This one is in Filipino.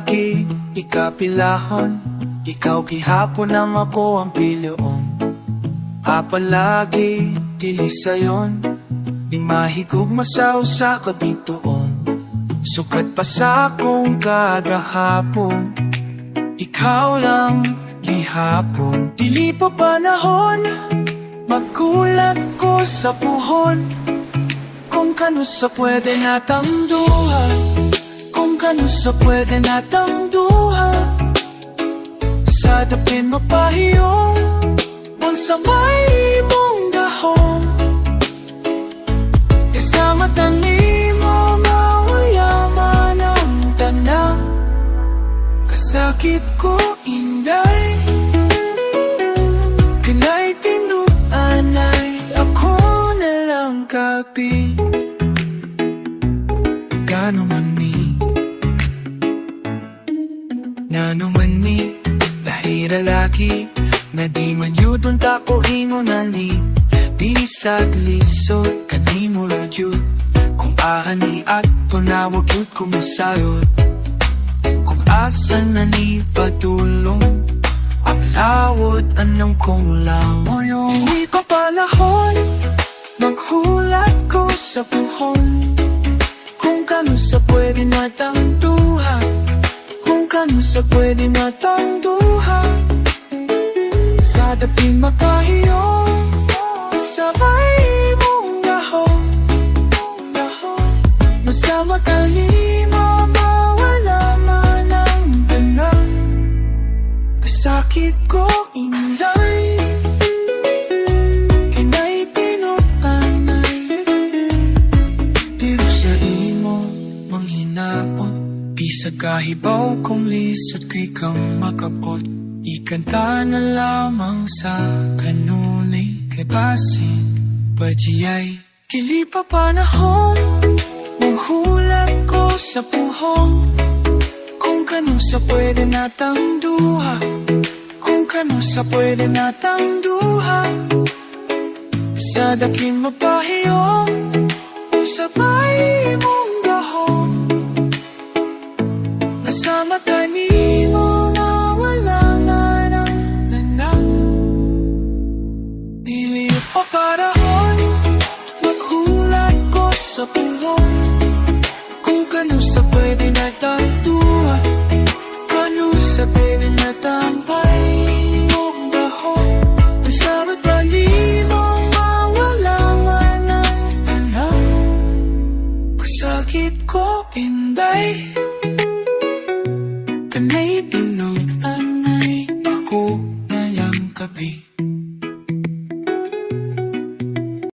lagi ikapilahon, ikaw gihapon ang ako ang pilion. Apalagi dili sayon, di mahigugma sa usa ka ditoon. Sukat pa sa akong kagahapon, ikaw lang gihapon. Dili pa panahon, magkulat ko sa puhon. Kung kano sa pwede natang duha, kung kano sa pwede natang duha. Sa dapin mapahiyong, unsa may mong gahom. Kasama tani mo mawayaman ang tanan. Kasakit ko inday, kanay tinuanay, ako na lang kapi. Kano man ni, nano man ni, lahira laki, na di man yudon tako ingon ani. Bisag lisod, kanimo radyod, kung aani at tunawag yun kumasayod. Kung asan na ni patulong, ang lawod anong kong lang. O yung ipapalahon, maghulat ko sa puhon. Kung kano sa pwede natang duha, kung kano sa pwede natang duha. Sa daping makahiyong, sabay mong gahon. Masama kanimo, mawala man ang tanan. Kasakit ko inday, kinay pinutanay. Pero sa imo manghinaot, bisag kahibaw kong lisod kay kang makabot. Ikanta na lamang sa kanunay, kay basin pajiyay. Kili pa panahon, maghulat ko sa puhong. Kung kano sa pwede natang duha, kung kano sa pwede natang duha. Sa daking mapahiyong, kung sabay mong gahon. Nasa mata nimo na wala nga ng tanan. Dili pa parahon, maghulat ko sa puhong. Kung kano sa pwede natang duha, kano sa pwede natang mong gahon. Nasa mata nimo mawala nga ng tanan. Kasakit ko inday, kanay tinuanay, ako na lang kapi.